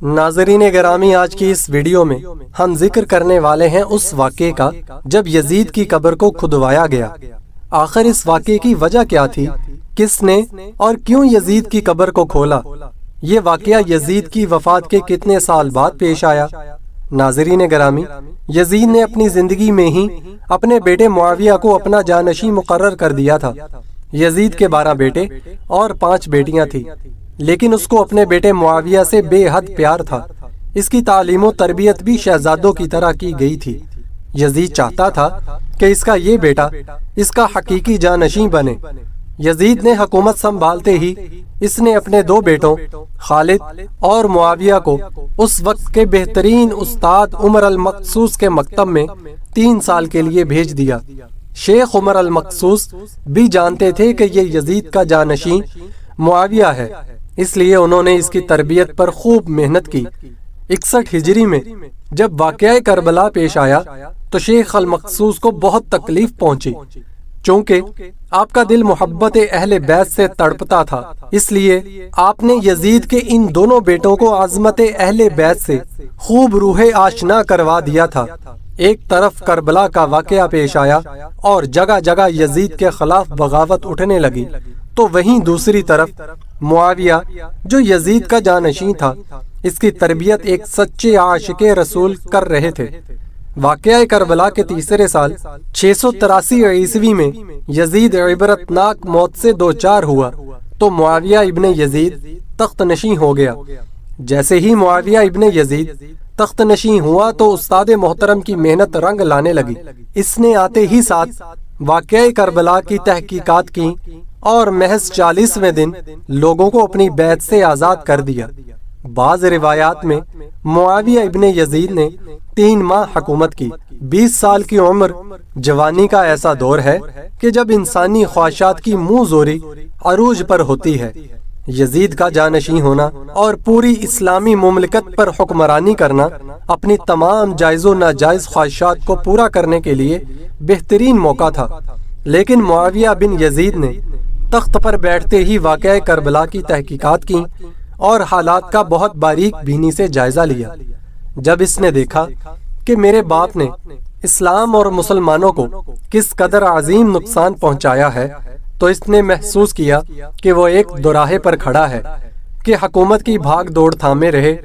ناظرین گرامی، آج کی اس ویڈیو میں ہم ذکر کرنے والے ہیں اس واقعے کا جب یزید کی قبر کو کھدوایا گیا۔ آخر اس واقعے کی وجہ کیا تھی، کس نے اور کیوں یزید کی قبر کو کھولا؟ یہ واقعہ یزید کی وفات کے کتنے سال بعد پیش آیا؟ ناظرین گرامی، یزید نے اپنی زندگی میں ہی اپنے بیٹے معاویہ کو اپنا جانشین مقرر کر دیا تھا۔ یزید کے 12 بیٹے اور 5 بیٹیاں تھیں، لیکن اس کو اپنے بیٹے معاویہ سے بے حد پیار تھا۔ اس کی تعلیم و تربیت بھی شہزادوں کی طرح کی گئی تھی۔ یزید چاہتا تھا کہ اس کا یہ بیٹا اس کا حقیقی جانشین بنے۔ یزید نے حکومت سنبھالتے ہی اس نے اپنے 2 بیٹوں خالد اور معاویہ کو اس وقت کے بہترین استاد عمر المقصوص کے مکتب میں 3 سال کے لیے بھیج دیا۔ شیخ عمر المقصوص بھی جانتے تھے کہ یہ یزید کا جانشین معاویہ ہے، اس لیے انہوں نے اس کی تربیت پر خوب محنت کی۔ 61 ہجری میں جب واقعہ کربلا پیش آیا تو شیخ المقصوص کو بہت تکلیف پہنچی، چونکہ آپ کا دل محبت اہل بیت سے تڑپتا تھا۔ اس لیے آپ نے یزید کے ان دونوں بیٹوں کو عظمت اہل بیت سے خوب روح آشنا کروا دیا تھا۔ ایک طرف کربلا کا واقعہ پیش آیا اور جگہ جگہ یزید کے خلاف بغاوت اٹھنے لگی، تو وہیں دوسری طرف معاویہ جو یزید کا جانشین تھا، اس کی تربیت ایک سچے عاشق رسول کر رہے تھے۔ واقعہ کربلا کے تیسرے سال 683 عیسوی میں یزید عبرتناک موت سے دوچار ہوا تو معاویہ ابن یزید تخت نشین ہو گیا۔ جیسے ہی معاویہ ابن یزید تخت نشین ہوا تو استاد محترم کی محنت رنگ لانے لگی۔ اس نے آتے ہی ساتھ واقعہ کربلا کی تحقیقات کی اور محض 40ویں دن لوگوں کو اپنی بیعت سے آزاد کر دیا۔ بعض روایات میں معاویہ ابن یزید نے 3 ماہ حکومت کی۔ 20 سال کی عمر جوانی کا ایسا دور ہے کہ جب انسانی خواہشات کی منہ زوری عروج پر ہوتی ہے۔ یزید کا جانشین ہونا اور پوری اسلامی مملکت پر حکمرانی کرنا اپنی تمام جائز و ناجائز خواہشات کو پورا کرنے کے لیے بہترین موقع تھا، لیکن معاویہ بن یزید نے تخت پر بیٹھتے ہی واقعہ کربلا کی تحقیقات کی اور حالات کا بہت باریک بینی سے جائزہ لیا۔ جب اس نے دیکھا کہ میرے باپ نے اسلام اور مسلمانوں کو کس قدر عظیم نقصان پہنچایا ہے، تو اس نے محسوس کیا کہ وہ ایک دوراہے پر کھڑا ہے کہ حکومت کی بھاگ دوڑ تھامے رہے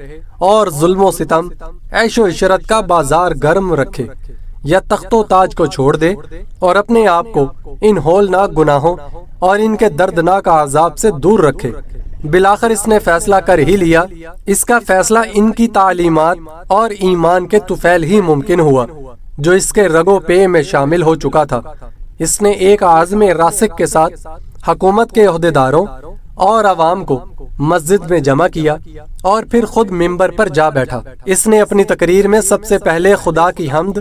اور ظلم و ستم، عیش و عشرت کا بازار گرم رکھے، یا تخت و تاج کو چھوڑ دے اور اپنے آپ کو ان ہولناک گناہوں اور ان کے دردناک عذاب سے دور رکھے۔ بلاخر اس نے فیصلہ کر ہی لیا۔ اس کا فیصلہ ان کی تعلیمات اور ایمان کے طفیل ہی ممکن ہوا جو اس کے رگو پے میں شامل ہو چکا تھا۔ اس نے ایک عزم راسخ کے ساتھ حکومت کے عہدیداروں اور عوام کو مسجد میں جمع کیا اور پھر خود ممبر پر جا بیٹھا۔ اس نے اپنی تقریر میں سب سے پہلے خدا کی حمد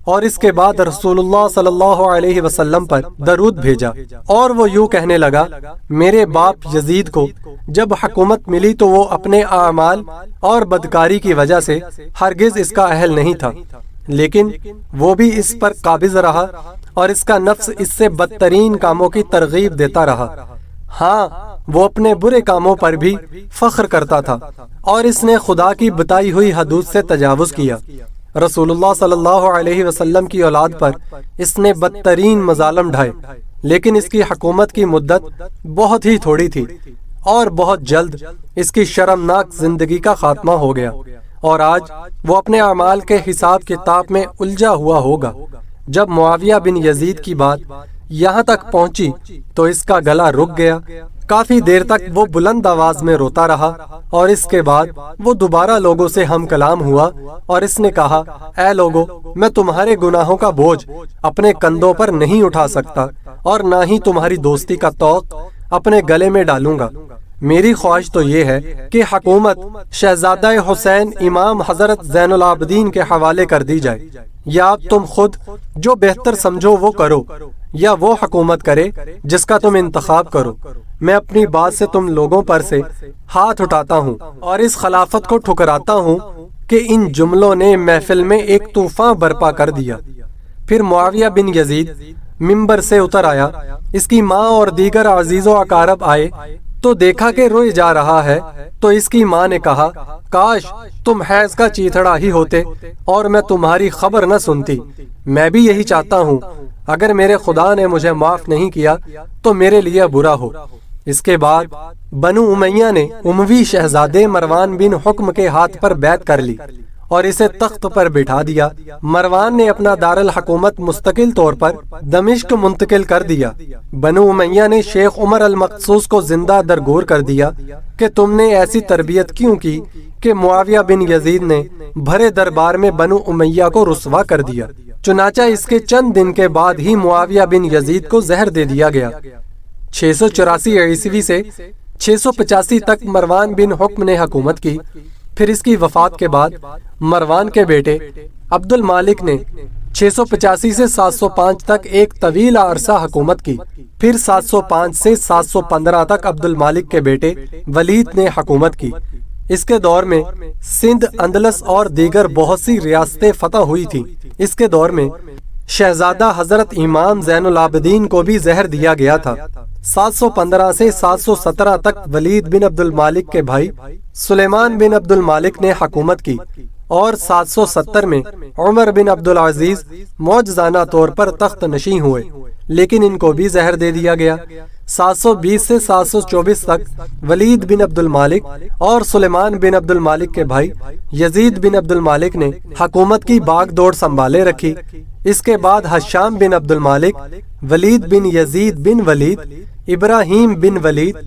اور اس کے بعد رسول اللہ صلی اللہ علیہ وسلم پر درود بھیجا، اور وہ یوں کہنے لگا: میرے باپ یزید کو جب حکومت ملی تو وہ اپنے اعمال اور بدکاری کی وجہ سے ہرگز اس کا اہل نہیں تھا، لیکن وہ بھی اس پر قابض رہا اور اس کا نفس اس سے بدترین کاموں کی ترغیب دیتا رہا۔ ہاں، وہ اپنے برے کاموں پر بھی فخر کرتا تھا اور اس نے خدا کی بتائی ہوئی حدود سے تجاوز کیا۔ رسول اللہ صلی اللہ علیہ وسلم کی اولاد پر اس نے بدترین مظالم ڈھائے، لیکن اس کی حکومت کی مدت بہت ہی تھوڑی تھی اور بہت جلد اس کی شرمناک زندگی کا خاتمہ ہو گیا، اور آج وہ اپنے اعمال کے حساب کتاب میں الجھا ہوا ہوگا۔ جب معاویہ بن یزید کی بات یہاں تک پہنچی تو اس کا گلا رک گیا۔ کافی دیر تک وہ بلند آواز میں روتا رہا، اور اس کے بعد وہ دوبارہ لوگوں سے ہم کلام ہوا اور اس نے کہا: اے لوگو، میں تمہارے گناہوں کا بوجھ اپنے کندھوں پر نہیں اٹھا سکتا اور نہ ہی تمہاری دوستی کا طوق اپنے گلے میں ڈالوں گا۔ میری خواہش تو یہ ہے کہ حکومت شہزادہ حسین امام حضرت زین العابدین کے حوالے کر دی جائے، یا اب تم خود جو بہتر سمجھو وہ کرو، یا وہ حکومت کرے جس کا تم انتخاب کرو۔ میں اپنی بات سے تم لوگوں پر سے ہاتھ اٹھاتا ہوں اور اس خلافت کو ٹھکراتا ہوں کہ ان جملوں نے محفل میں ایک طوفان برپا کر دیا۔ پھر معاویہ بن یزید ممبر سے اتر آیا، اس کی ماں اور دیگر عزیز و اقارب آئے تو دیکھا کہ روئے جا رہا ہے، تو اس کی ماں نے کہا کاش تم حیض کا چیتڑا ہی ہوتے اور میں تمہاری خبر نہ سنتی۔ میں بھی یہی چاہتا ہوں، اگر میرے خدا نے مجھے معاف نہیں کیا تو میرے لیے برا ہو۔ اس کے بعد بنو امیہ نے اموی شہزادے مروان بن حکم کے ہاتھ پر بیعت کر لی اور اسے تخت پر بٹھا دیا۔ مروان نے اپنا دارالحکومت مستقل طور پر دمشق منتقل کر دیا۔ بنو امیہ نے شیخ عمر المقصوص کو زندہ درگور کر دیا کہ تم نے ایسی تربیت کیوں کی کہ معاویہ بن یزید نے بھرے دربار میں بنو امیہ کو رسوا کر دیا۔ چنانچہ اس کے چند دن کے بعد ہی معاویہ بن یزید کو زہر دے دیا گیا۔ 684 عیسوی سے 685 تک مروان بن حکم نے حکومت کی۔ پھر اس کی وفات کے بعد مروان کے بیٹے عبد المالک نے 685 سے 705 تک ایک طویل عرصہ حکومت کی۔ پھر 705 سے 715 تک عبد المالک کے بیٹے ولید نے حکومت کی۔ اس کے دور میں سندھ، اندلس اور دیگر بہت سی ریاستیں فتح ہوئی تھیں۔ اس کے دور میں شہزادہ حضرت امام زین العابدین کو بھی زہر دیا گیا تھا۔ 715 سے 717 تک ولید بن عبد المالک کے بھائی سلیمان بن عبد المالک نے حکومت کی اور 770 میں عمر بن عبد العزیز معجزانہ طور پر تخت نشین ہوئے، لیکن ان کو بھی زہر دے دیا گیا۔ 720 سے 724 تک ولید بن عبد المالک اور سلیمان بن عبد المالک کے بھائی یزید بن عبد المالک نے حکومت کی باغ دوڑ سنبھالے رکھی۔ اس کے بعد حشام بن عبد المالک، ولید بن یزید بن ولید، ابراہیم بن ولید،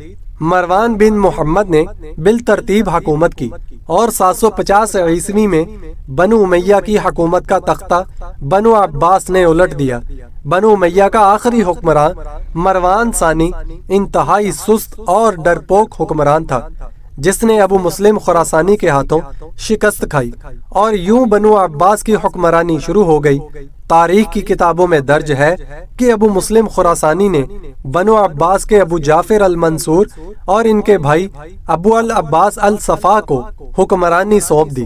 مروان بن محمد نے بالترتیب حکومت کی اور 750 عیسوی میں بنو امیہ کی حکومت کا تختہ بنو عباس نے الٹ دیا۔ بنو امیہ کا آخری حکمران مروان ثانی انتہائی سست اور ڈرپوک حکمران تھا، جس نے ابو مسلم خراسانی کے ہاتھوں شکست کھائی، اور یوں بنو عباس کی حکمرانی شروع ہو گئی۔ تاریخ کی کتابوں میں درج ہے کہ ابو مسلم خراسانی نے بنو عباس کے ابو جعفر المنصور اور ان کے بھائی ابو العباس الصفا کو حکمرانی سونپ دی۔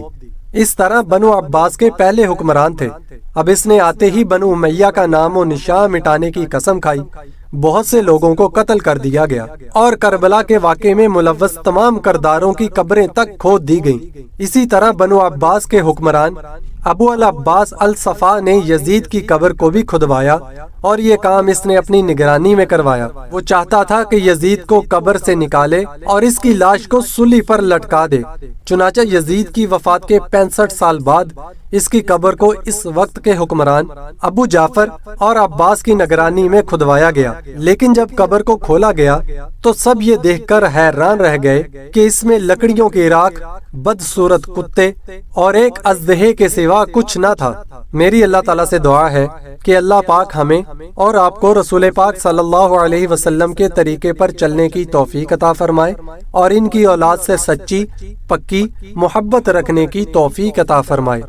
اس طرح بنو عباس کے پہلے حکمران تھے۔ اب اس نے آتے ہی بنو امیہ کا نام و نشان مٹانے کی قسم کھائی، بہت سے لوگوں کو قتل کر دیا گیا اور کربلا کے واقعے میں ملوث تمام کرداروں کی قبریں تک کھود دی گئیں۔ اسی طرح بنو عباس کے حکمران ابو العباس الصفا نے یزید کی قبر کو بھی کھدوایا، اور یہ کام اس نے اپنی نگرانی میں کروایا۔ وہ چاہتا تھا کہ یزید کو قبر سے نکالے اور اس کی لاش کو سولی پر لٹکا دے۔ چنانچہ یزید کی وفات کے 65 سال بعد اس کی قبر کو اس وقت کے حکمران ابو جعفر اور عباس کی نگرانی میں کھدوایا گیا، لیکن جب قبر کو کھولا گیا تو سب یہ دیکھ کر حیران رہ گئے کہ اس میں لکڑیوں کی راکھ، بدصورت کتے اور ایک اژدہے کے سوا کچھ نہ تھا۔ میری اللہ تعالیٰ سے دعا ہے کہ اللہ پاک ہمیں اور آپ کو رسول پاک صلی اللہ علیہ وسلم کے طریقے پر چلنے کی توفیق عطا فرمائے اور ان کی اولاد سے سچی پکی محبت رکھنے کی توفیق عطا فرمائے۔